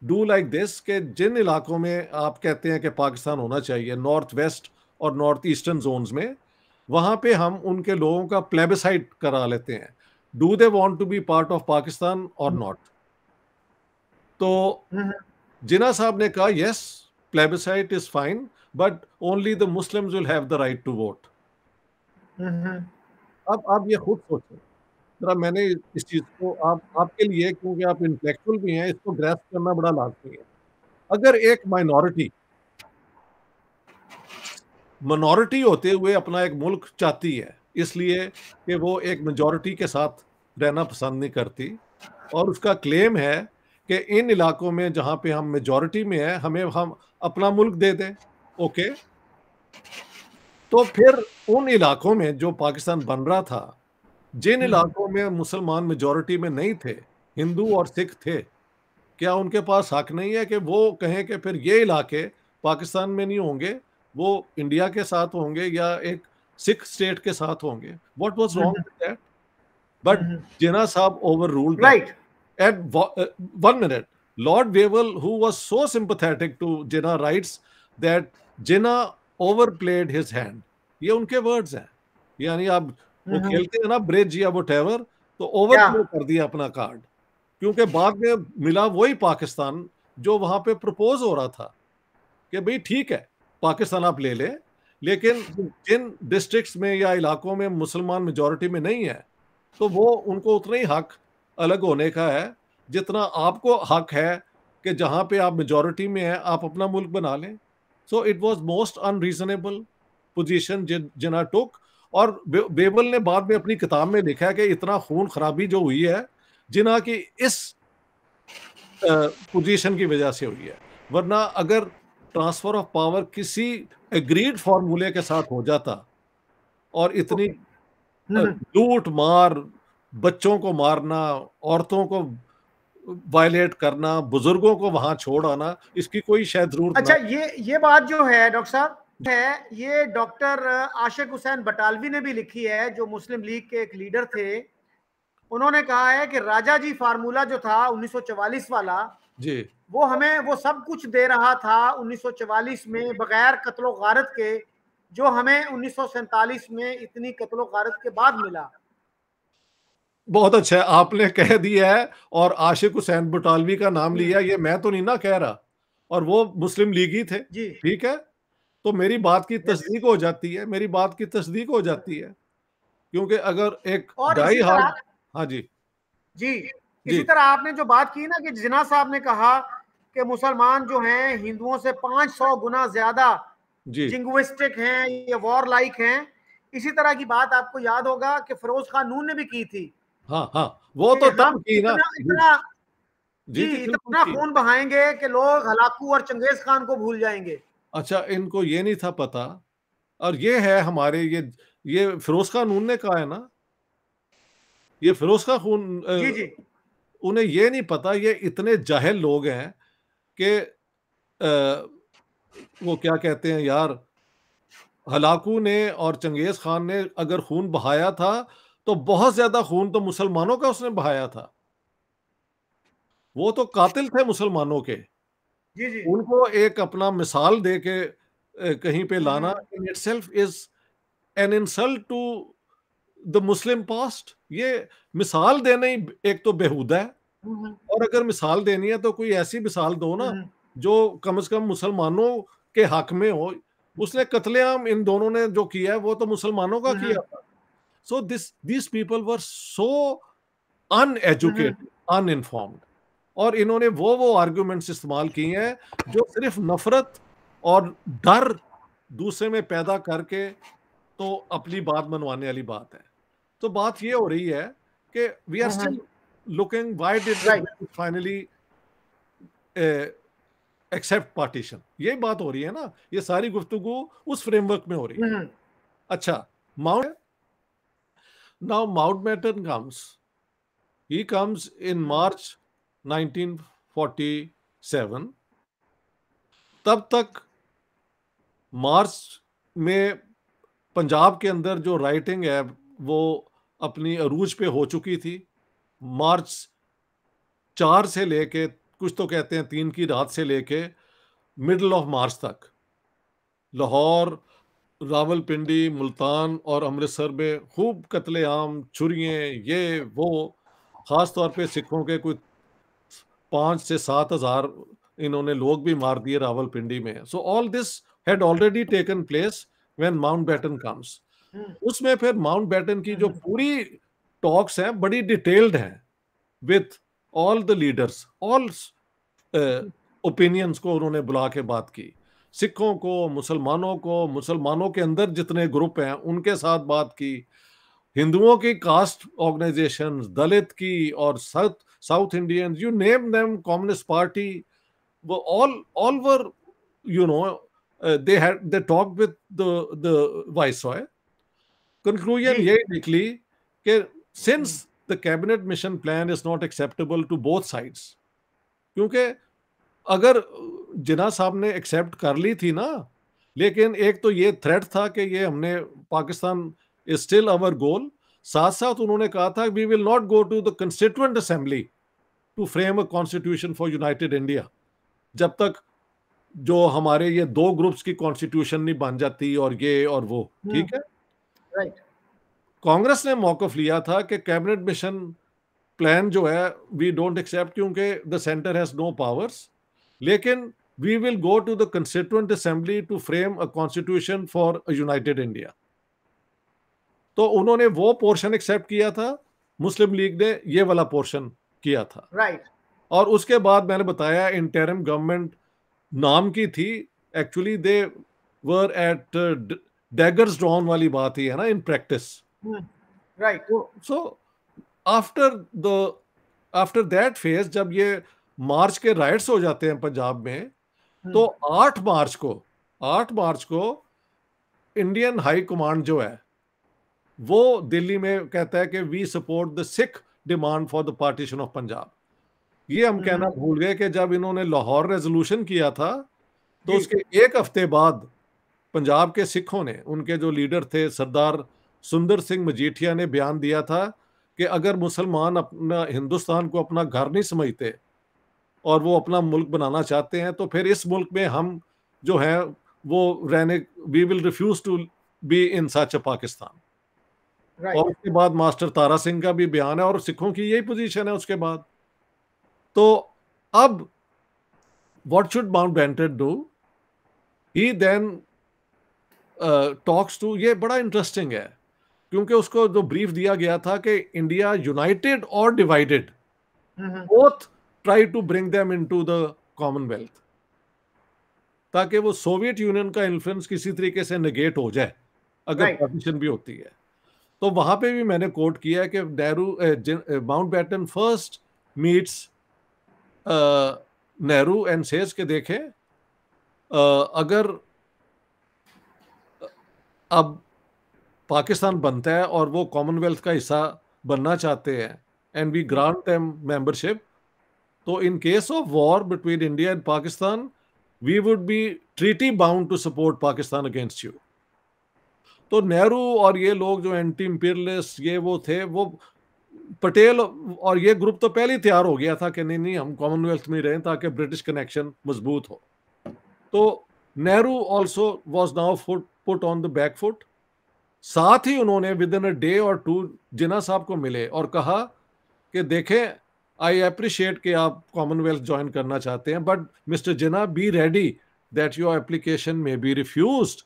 do like this, कि जिन इलाकों में आप कहते हैं कि पाकिस्तान होना चाहिए, नॉर्थ वेस्ट और नॉर्थ ईस्टर्न जोन्स में, वहां पे हम उनके लोगों का प्लेबिसाइट करा लेते हैं, do they want to be part of Pakistan और नॉट. तो जिन्ना साहब ने कहा yes, plebiscite is fine, but only the Muslims will have the right to vote. अब आप ये खुद सोचें जरा, मैंने इस चीज को आपके लिए, क्योंकि आप इंटेलेक्चुअल भी हैं, इसको ग्रैस्प करना बड़ा लाजमी है. अगर एक माइनॉरिटी होते हुए अपना एक मुल्क चाहती है, इसलिए कि वो एक मेजॉरिटी के साथ रहना पसंद नहीं करती, और उसका क्लेम है कि इन इलाकों में जहां पे हम मेजॉरिटी में है, हमें हम अपना मुल्क दे दें, ओके. तो फिर उन इलाकों में जो पाकिस्तान बन रहा था, जिन इलाकों में मुसलमान मेजॉरिटी में नहीं थे, हिंदू और सिख थे, क्या उनके पास हक नहीं है कि वो कहें कि फिर ये इलाके पाकिस्तान में नहीं होंगे, वो इंडिया के साथ होंगे या एक सिख स्टेट के साथ होंगे? What was wrong with that? But Jinnah साहब overruled right. At 1 minute, Lord Wavell, who was so sympathetic to Jinnah, writes that Jinnah overplayed his hand. ये उनके वर्ड्स हैं. यानी आप वो खेलते हैं ना ब्रिज या व्हाटएवर, तो ओवरप्ले कर दिया अपना कार्ड, क्योंकि बाद में मिला वही पाकिस्तान जो वहां पे प्रपोज हो रहा था कि भाई ठीक है, पाकिस्तान आप ले ले, लेकिन जिन डिस्ट्रिक्ट्स में या इलाकों में मुसलमान मेजॉरिटी में नहीं है, तो वो उनको उतना ही हक अलग होने का है जितना आपको हक है कि जहां पे आप मेजॉरिटी में है आप अपना मुल्क बना लें. So it was most unreasonable position जिन्ना टुक. और बेवल ने बाद में अपनी किताब में लिखा है कि इतना खून खराबी जो हुई है जिन्ना की इस पोजीशन की वजह से हुई है. वरना अगर ट्रांसफर ऑफ पावर किसी एग्रीड फॉर्मूले के साथ हो जाता, और इतनी लूट मार, बच्चों को मारना, औरतों को वायलेट करना, बुजुर्गों को वहां छोड़ आना, इसकी कोई शायद जरूरत. अच्छा, ये बात जो है डॉक्टर साहब है, ये डॉक्टर आशिक हुसैन बटालवी ने भी लिखी है, जो मुस्लिम लीग के एक लीडर थे. उन्होंने कहा है कि राजा जी फार्मूला जो था 1944 वाला जी, वो हमें वो सब कुछ दे रहा था 1944 में बगैर कत्लो गारत के, जो हमें 1947 में इतनी कत्लो गारत के बाद मिला. बहुत अच्छा है, आपने कह दिया है और आशिक हुसैन बटालवी का नाम लिया, ये मैं तो नहीं ना कह रहा, और वो मुस्लिम लीग ही थे. ठीक है, तो मेरी बात की तस्दीक हो जाती है, मेरी बात की तस्दीक हो जाती है, क्योंकि अगर एक डाई हार्ड. हाँ जी जी, इसी तरह आपने जो बात की ना कि जिन्ना साहब ने कहा कि मुसलमान जो हैं हिंदुओं से 500 गुना ज्यादा जिंगुइस्टिक हैं, ये वॉर लाइक हैं. इसी तरह की बात आपको याद होगा कि फिरोज खान नून ने भी की थी. हाँ हाँ, वो तो तब की ना. इतना खून बहाएंगे कि लोग हलाकू और चंगेज खान को भूल जाएंगे. अच्छा, इनको ये नहीं था पता और ये है हमारे ये फिरोज खान नून ने कहा है ना, ये फिरोज खान खून जी जी। उन्हें ये नहीं पता, ये इतने जाहिल लोग हैं कि वो क्या कहते हैं यार, हलाकू ने और चंगेज खान ने अगर खून बहाया था तो बहुत ज्यादा खून तो मुसलमानों का उसने बहाया था। वो तो कातिल थे मुसलमानों के। जी जी। उनको एक अपना मिसाल दे के कहीं पे लाना hmm in itself is an insult to the Muslim past. ये मिसाल देना ही एक तो बेहुदा है, हम्म और अगर मिसाल देनी है तो कोई ऐसी मिसाल दो ना हम्म जो कम से कम मुसलमानों के हक में हो। उसने कत्लेआम इन दोनों ने जो किया है वो तो मुसलमानों का हम्म किया था। So this people were so hmm uneducated, uninformed, और इन्होंने वो आर्गुमेंट्स इस्तेमाल किए हैं जो सिर्फ नफरत और डर दूसरे में पैदा करके तो अपनी बात मनवाने वाली बात है। तो बात ये हो रही है कि we are still looking why did the right. British finally accept partition. ये बात हो रही है ना, ये सारी गुफ्तगू उस फ्रेमवर्क में हो रही है। अच्छा, Mount now Mountbatten comes in March 1947। तब तक मार्च में पंजाब के अंदर जो राइटिंग है वो अपनी अरूज पे हो चुकी थी। मार्च 4 से लेके, कुछ तो कहते हैं 3 की रात से लेके मिडल ऑफ मार्च तक लाहौर, रावलपिंडी, मुल्तान और अमृतसर में खूब कत्लेआम, छुरियां, ये वो, खास तौर पे सिखों के कुछ 5 से 7 हजार इन्होंने लोग भी मार दिए रावलपिंडी में। So all this had already taken place when Mountbatten comes. उसमें फिर माउंटबेटन की जो पूरी टॉक्स हैं बड़ी डिटेल्ड हैं, with all the leaders, all opinions को उन्होंने बुला के बात की। सिखों को, मुसलमानों के अंदर जितने ग्रुप हैं उनके साथ बात की, हिंदुओं की कास्ट ऑर्गेनाइजेशन, दलित की, और South Indian, you name them, Communist party, वो all were, you know, they talk with the viceroy. Conclusion जी। यही निकली कि since the cabinet mission plan is not acceptable to both sides, क्योंकि अगर जिन्ना साहब ने एक्सेप्ट कर ली थी ना, लेकिन एक तो ये थ्रेट था कि ये हमने Pakistan is still our goal, साथ साथ उन्होंने कहा था we will not go to the constituent assembly to frame a constitution for united India, जब तक जो हमारे ये दो ग्रुप्स की कॉन्स्टिट्यूशन नहीं बन जाती और ये और वो। ठीक है, राइट। कांग्रेस ने मौकफ लिया था कि कैबिनेट मिशन प्लान जो है वी डोंट एक्सेप्ट क्योंकि the centre has no powers, लेकिन we will go to the constituent assembly to frame a constitution for a united India. तो उन्होंने वो पोर्शन एक्सेप्ट किया था, मुस्लिम लीग ने ये वाला पोर्शन किया था। राइट। और उसके बाद मैंने बताया इंटरिम गवर्नमेंट नाम की थी, actually they were at daggers drawn वाली बात ही है ना in practice. Right. So after the after that phase, जब ये मार्च के राइट्स हो जाते हैं पंजाब में, तो 8 मार्च को इंडियन हाई कमांड जो है वो दिल्ली में कहता है कि we support the Sikh demand for the partition of Punjab. ये हम कहना भूल गए कि जब इन्होंने लाहौर रेजोल्यूशन किया था तो जी। उसके एक हफ्ते बाद पंजाब के सिखों ने, उनके जो लीडर थे सरदार सुंदर सिंह मजीठिया ने बयान दिया था कि अगर मुसलमान अपना हिंदुस्तान को अपना घर नहीं समझते और वो अपना मुल्क बनाना चाहते हैं तो फिर इस मुल्क में हम जो है वो रहने, we will refuse to be in such a Pakistan. और राइट। उसके बाद मास्टर तारा सिंह का भी बयान है और सिखों की यही पोजीशन है उसके बाद। तो अब what should Mountbatten do? He then talks to, ये बड़ा इंटरेस्टिंग है क्योंकि उसको जो ब्रीफ दिया गया था कि इंडिया यूनाइटेड और divided both try to bring them into the commonwealth, ताकि वो सोवियत यूनियन का इन्फ्लुएंस किसी तरीके से नेगेट हो जाए अगर राइट। पार्टीशन भी होती है। तो वहां पे भी मैंने कोट किया है कि Nehru Mountbatten first meets Nehru and says के देखें, अगर अब पाकिस्तान बनता है और वो कॉमनवेल्थ का हिस्सा बनना चाहते हैं and we grant them membership, तो in case of war between India and Pakistan we would be treaty bound to support Pakistan against you. तो नेहरू और ये लोग जो एंटी इंपीरियलिस्ट ये वो थे, वो पटेल और ये ग्रुप तो पहले ही तैयार हो गया था कि नहीं नहीं हम कॉमनवेल्थ में रहें ताकि ब्रिटिश कनेक्शन मजबूत हो। तो Nehru also was now put on the back foot. साथ ही उन्होंने विद इन अ डे और टू जिन्ना साहब को मिले और कहा कि देखें, आई अप्रिशिएट कि आप कॉमनवेल्थ ज्वाइन करना चाहते हैं, but mister Jinnah be ready that your application may be refused,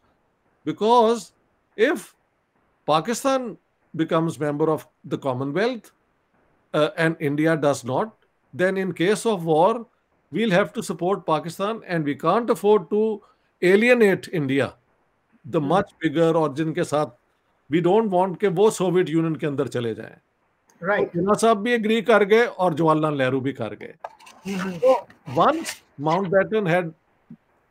because if Pakistan becomes member of the Commonwealth and India does not, then in case of war, we'll have to support Pakistan and we can't afford to alienate India, the much bigger और जिनके साथ we don't want कि वो Soviet union के अंदर चले जाएं। Right. तो जिन्ना साहब भी एग्री कर गए और जवाहरलाल नेहरू भी कर गए। So once Mountbatten had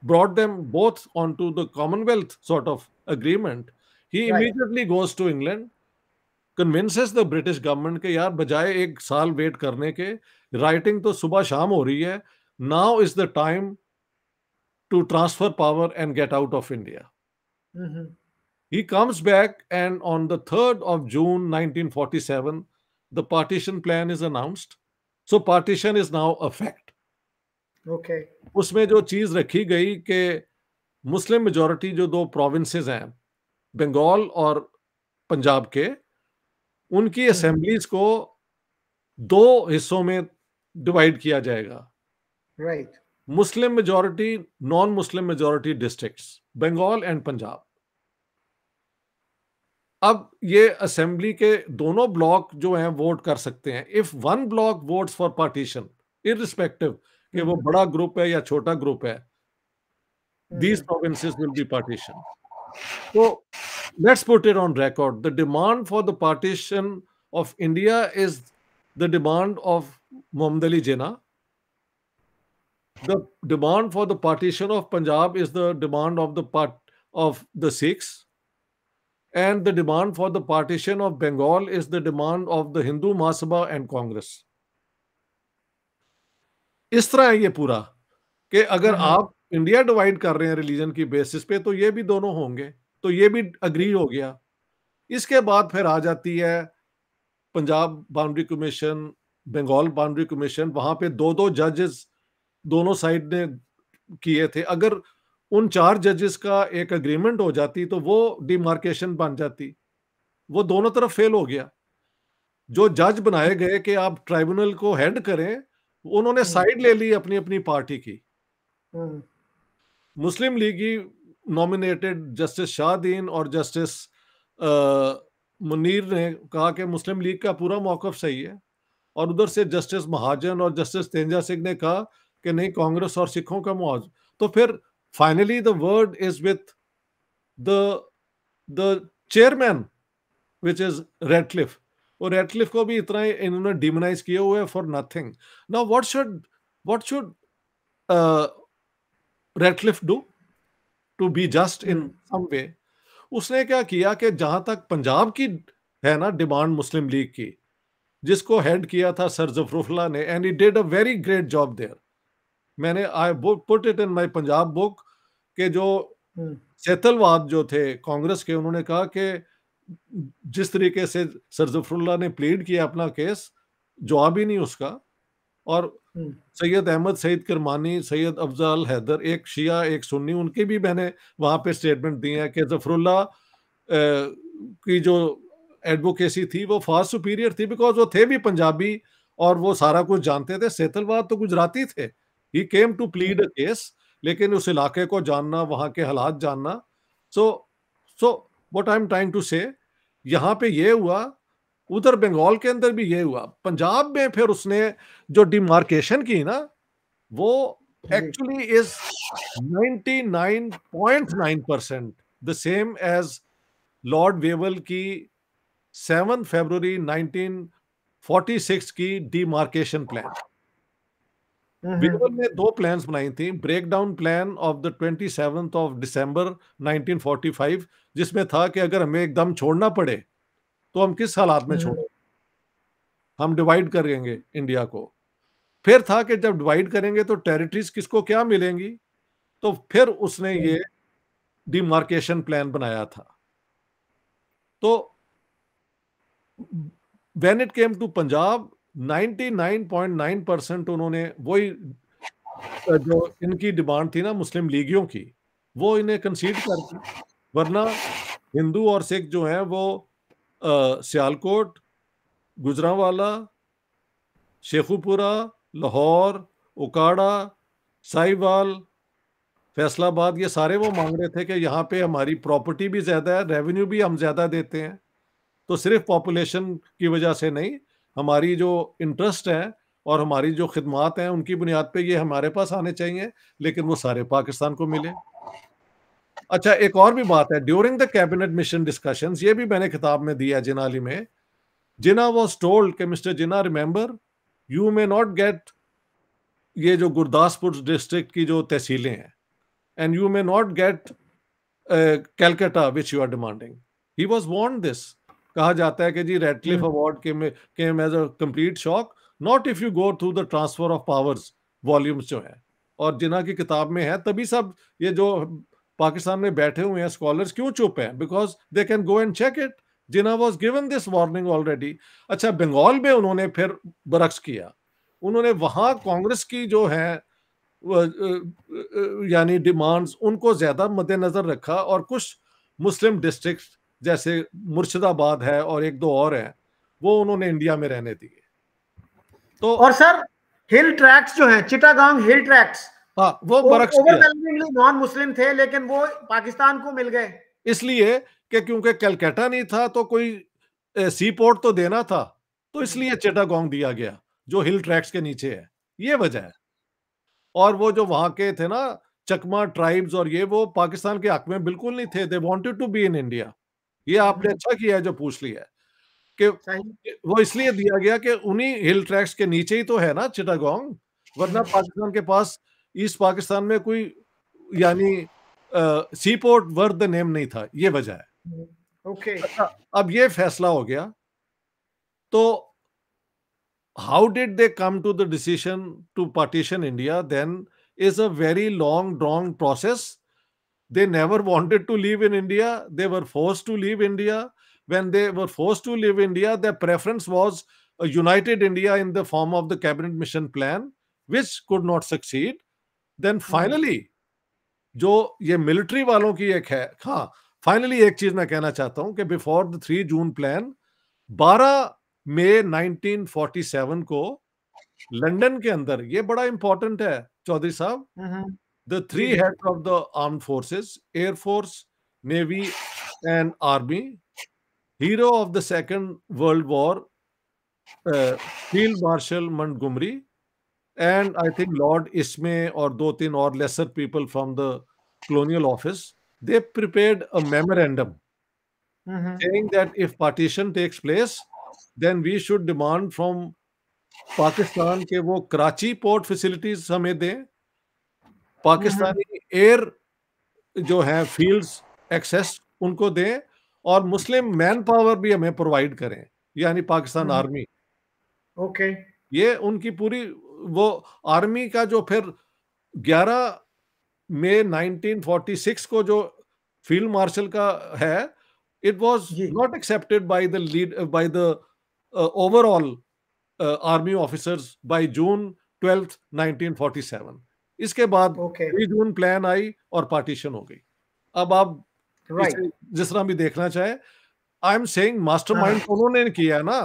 brought them both onto the Commonwealth sort of agreement, he Right. immediately goes to England, convinces the British government कि यार बजाय एक साल वेट करने के, राइटिंग तो सुबह शाम हो रही है, now is the time to transfer power and get out of India. He comes back and on the 3rd of June 1947 the partition plan is announced. So partition is now a fact. Okay. उसमें जो चीज रखी गई कि Muslim majority जो दो provinces हैं बंगाल और पंजाब के, उनकी असेंबलीज को दो हिस्सों में डिवाइड किया जाएगा। Right. Muslim majority, non Muslim majority districts, Bengal and Punjab. अब ये असेंबली के दोनों ब्लॉक जो हैं वोट कर सकते हैं। If one block votes for partition, irrespective कि वो बड़ा ग्रुप है या छोटा ग्रुप है, these provinces will be partitioned. So let's put it on record. The demand for the partition of India is the demand of Muhammad Ali Jinnah. The demand for the partition of Punjab is the demand of the Sikhs. And the demand for the partition of Bengal is the demand of the Hindu Mahasabha and Congress. इस तरह है ये पूरा कि अगर आप India divide कर रहे हैं रिलीजन की बेसिस पे तो ये भी दोनों होंगे, तो ये भी अग्री हो गया। इसके बाद फिर आ जाती है Punjab boundary commission, Bengal boundary commission. वहां पे दो दो जजेस दोनों साइड ने किए थे। अगर उन 4 जजेस का एक अग्रीमेंट हो जाती तो वो डिमार्केशन बन जाती, वो दोनों तरफ फेल हो गया। जो जज बनाए गए कि आप ट्राइब्यूनल को हेड करें, उन्होंने साइड ले ली अपनी अपनी पार्टी की। मुस्लिम लीगी नॉमिनेटेड जस्टिस शाहदीन और जस्टिस मुनीर ने कहा कि मुस्लिम लीग का पूरा मौकफ सही है, और उधर से जस्टिस महाजन और जस्टिस तेंजा सिंह ने कहा कि नहीं, कांग्रेस और सिखों का मुआवजा। तो फिर finally the word is with the chairman which is Radcliffe, और रेडक्लिफ को भी इतना इन्होंने डिमोनाइज किए हुए for nothing. Now what should Radcliffe do to be just in some way? उसने क्या किया कि जहां तक पंजाब की है ना डिमांड मुस्लिम लीग की, जिसको हेड किया था सर जफरुल्लाह ने, and he did a very great job there. मैंने I put it in my Punjab book के जो सेतलवाद जो थे कांग्रेस के, उन्होंने कहा कि जिस तरीके से सर जफरुल्लाह ने प्लीड किया अपना केस, जवाब ही नहीं उसका। और सैयद अहमद सईद किरमानी, सैयद अफजल हैदर, एक शिया एक सुन्नी, उनकी भी मैंने वहां पे स्टेटमेंट दी है कि जफरुल्लाह की जो एडवोकेसी थी वो फार सुपीरियर थी, बिकॉज वो थे भी पंजाबी और वो सारा कुछ जानते थे। सेतलवाद तो गुजराती थे। He came to plead a case, लेकिन उस इलाके को जानना, वहां के हालात जानना। So what I am trying to say, यहाँ पे ये हुआ, उधर बंगाल के अंदर भी ये हुआ। पंजाब में फिर उसने जो डिमार्केशन की ना, वो actually is 99.9% the same as Lord Wavell की 7 फरवरी 1946 की डिमार्केशन प्लान। बीरबल ने दो प्लान्स बनाई थी, break down plan of the 27th of December 1945, जिसमें था कि अगर हमें एकदम छोड़ना पड़े तो हम किस हालात में छोड़ें, हम डिवाइड करेंगे इंडिया को। फिर था कि जब डिवाइड करेंगे तो टेरिटरीज किसको क्या मिलेंगी, तो फिर उसने ये डिमार्केशन प्लान बनाया था। तो when it came to Punjab 99.9% उन्होंने वही जो इनकी डिमांड थी ना मुस्लिम लीगियों की, वो इन्हें कंसीड कर दी। वरना हिंदू और सिख जो हैं वो सियालकोट, गुजरांवाला, शेखुपुरा, लाहौर, उकाड़ा, साहिवाल, फैसलाबाद, ये सारे वो मांग रहे थे कि यहाँ पे हमारी प्रॉपर्टी भी ज्यादा है, रेवेन्यू भी हम ज्यादा देते हैं, तो सिर्फ पॉपुलेशन की वजह से नहीं, हमारी जो इंटरेस्ट है और हमारी जो खिदमात हैं उनकी बुनियाद पे ये हमारे पास आने चाहिए, लेकिन वो सारे पाकिस्तान को मिले। अच्छा, एक और भी बात है, during the cabinet mission discussions, ये भी मैंने किताब में दिया जिन्ना अली में, जिन्ना वाज टोल्ड कि mister Jinnah, remember you may not get ये जो गुरदासपुर डिस्ट्रिक्ट की जो तहसीलें हैं, and you may not get Calcutta which you are demanding. He was warned this. कहा जाता है कि जी Radcliffe award came as a complete shock, not if you go through the transfer of powers volumes जो है, और जिन्ना की किताब में है। तभी सब ये जो पाकिस्तान में बैठे हुए हैं स्कॉलर्स क्यों चुप हैं, because they can go and check it. Jinnah was given this warning already. अच्छा, बंगाल में उन्होंने फिर बरक्स किया, उन्होंने वहां कांग्रेस की जो है यानी डिमांड्स उनको ज्यादा मद्देनजर रखा, और कुछ मुस्लिम डिस्ट्रिक्ट जैसे मुर्शिदाबाद है और एक दो और हैं, वो उन्होंने इंडिया में रहने दिए। तो और सर हिल ट्रैक्ट्स जो हैं, चिटागांग हिल ट्रैक्ट्स, हाँ, वो बरक्स किया, ओवरवेलमिंगली नॉन मुस्लिम थे, लेकिन वो पाकिस्तान को मिल गए इसलिए कि क्योंकि कलकत्ता नहीं था तो कोई सी पोर्ट तो देना था, तो इसलिए चिटागोंग दिया गया जो हिल ट्रैक्ट्स के नीचे है, ये वजह है। और वो जो वहां के थे ना चकमा ट्राइब्स, और ये वो पाकिस्तान के हक में बिल्कुल नहीं थे, they wanted to be in India. ये आपने अच्छा किया है जो पूछ लिया है कि वो इसलिए दिया गया कि उन्हीं हिल ट्रैक्ट्स के नीचे ही तो है ना चिटागोंग, वरना पाकिस्तान के पास ईस्ट पाकिस्तान में कोई यानी सी पोर्ट वर्थ द नेम नहीं था, ये वजह है। ओके अच्छा, अब ये फैसला हो गया, तो how did they come to the decision to partition India then is a very long drawn process. They never wanted to live in India, they were forced to leave India. When they were forced to leave India, their preference was a united India in the form of the cabinet mission plan, which could not succeed. Then finally जो ये military वालों की एक है, हाँ, finally एक चीज मैं कहना चाहता हूं कि बिफोर द 3 जून प्लान 12 मई 1947 को लंदन के अंदर, ये बड़ा इंपॉर्टेंट है चौधरी साहब, the three heads of the armed forces, air force, navy and army, hero of the second world war field marshal Montgomery, and I think lord इसमे और दो तीन और lesser people from the colonial office, they prepared a memorandum saying that if partition takes place, then we should demand from Pakistan के वो Karachi port facilities हमें दें, Pakistani air जो है फील्ड्स एक्सेस उनको दें, और मुस्लिम मैन पावर भी हमें प्रोवाइड करें, यानी पाकिस्तान आर्मी। ओके ये उनकी पूरी वो आर्मी का जो फिर 11 मई 1946 को जो फील्ड मार्शल का है, it was not accepted by the lead by the overall army officers by June 12 1947। इसके बाद 3 जून प्लान आई और पार्टीशन हो गई। अब आप इसे जिस तरह भी देखना चाहे, आई एम सेइंग मास्टरमाइंड उन्होंने किया ना,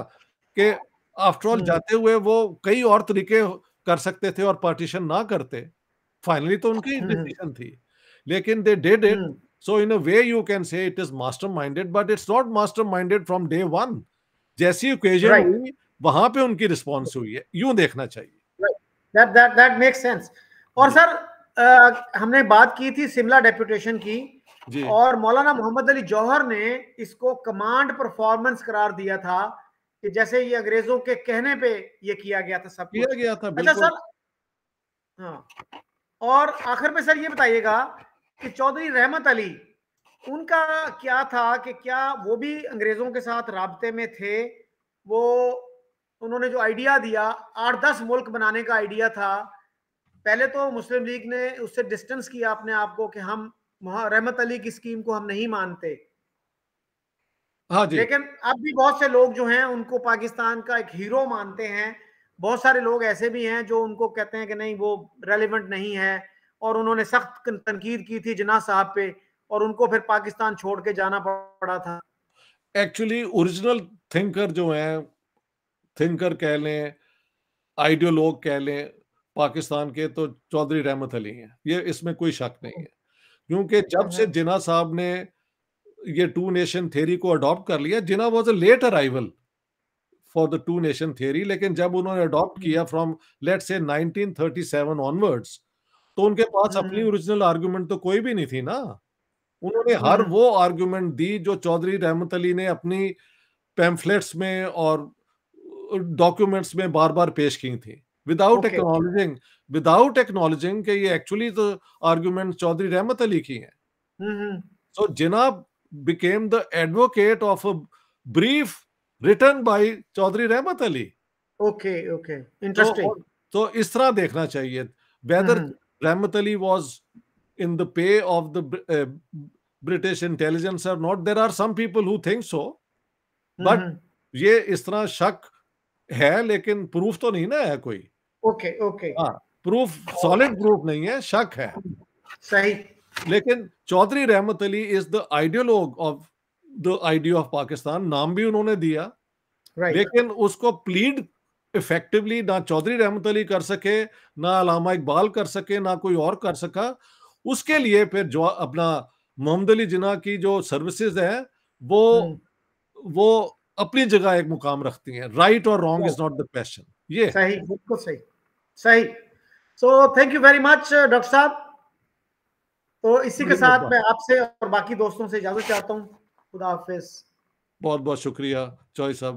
कि आफ्टर ऑल जाते हुए वो कई और तरीके कर सकते थे और पार्टीशन ना करते, फाइनली तो उनकी डिसीजन थी, लेकिन they did it. So in a way you can say it is master minded, but it's not master minded from day one. जैसी ओकेजन हुई वहां पे उनकी रिस्पॉन्स हुई है, यूं देखना चाहिए। That makes sense. और सर हमने बात की थी शिमला डेपुटेशन की, और मौलाना मोहम्मद अली जौहर ने इसको कमांड परफॉर्मेंस करार दिया था कि जैसे ये अंग्रेजों के कहने पे ये किया गया था, सब किया गया था। अच्छा सर, हाँ, और आखिर में सर ये बताइएगा कि चौधरी रहमत अली, उनका क्या था कि क्या वो भी अंग्रेजों के साथ राब्ते में थे? वो उन्होंने जो आइडिया दिया 8-10 मुल्क बनाने का आइडिया था, पहले तो मुस्लिम लीग ने उससे डिस्टेंस किया अपने आप को कि हम रहमत अली की स्कीम को हम नहीं मानते, हाँ जी। लेकिन अब भी बहुत से लोग जो हैं उनको पाकिस्तान का एक हीरो मानते हैं। बहुत सारे लोग ऐसे भी हैं जो उनको कहते हैं कि नहीं वो रेलिवेंट नहीं है, और उन्होंने सख्त तनकीद की थी जिन्ना साहब पे, और उनको फिर पाकिस्तान छोड़ के जाना पड़ा था। एक्चुअली ओरिजिनल थिंकर जो हैं, थिंकर कह लें, आइडियोलॉग कह लें पाकिस्तान के, तो चौधरी रहमत अली हैं, ये इसमें कोई शक नहीं है। क्योंकि जब से जिन्ना साहब ने ये टू नेशन थ्योरी को अडॉप्ट कर लिया, Jinnah was a late arrival for the two nation theory, लेकिन जब उन्होंने अडॉप्ट किया फ्रॉम लेट्स से 1937 ऑनवर्ड्स, तो उनके पास अपनी ओरिजिनल आर्गुमेंट तो कोई भी नहीं थी ना। उन्होंने हर वो आर्गुमेंट दी जो चौधरी रहमत अली ने अपनी पैम्फलेट्स में और डॉक्यूमेंट्स में बार बार पेश की थी, विदाउट एक्नॉलेजिंग कि ये एक्चुअली तो आर्गुमेंट चौधरी रहमत अली की हैं। So Jinnah became the advocate of a brief written by Chaudhry Rahmat Ali. Okay, okay, interesting. तो इस तरह देखना चाहिए, वेदर रहमत Ali was in the pay of the British intelligence or not. There are some people who think so, but ये इस तरह शक है, लेकिन प्रूफ तो नहीं ना है कोई। ओके, ओके, हाँ, प्रूफ, सॉलिड प्रूफ नहीं है, शक है। सही। लेकिन Chaudhary Rahmat Ali is the ideologue of the idea of Pakistan, नाम भी उन्होंने दिया, लेकिन उसको प्लीड इफेक्टिवली ना चौधरी रहमत अली कर सके, ना अलामा इकबाल कर सके, ना कोई और कर सका। उसके लिए फिर जो अपना मोहम्मद अली जिन्ना की जो सर्विसेज है वो अपनी जगह एक मुकाम रखती हैं। राइट और wrong is not the question. ये सही, बिल्कुल सही, सही। So thank you very much doctor साहब। तो इसी के साथ मैं आपसे और बाकी दोस्तों से इजाजत चाहता हूँ। खुदा हाफिज। बहुत बहुत शुक्रिया चौधरी साहब।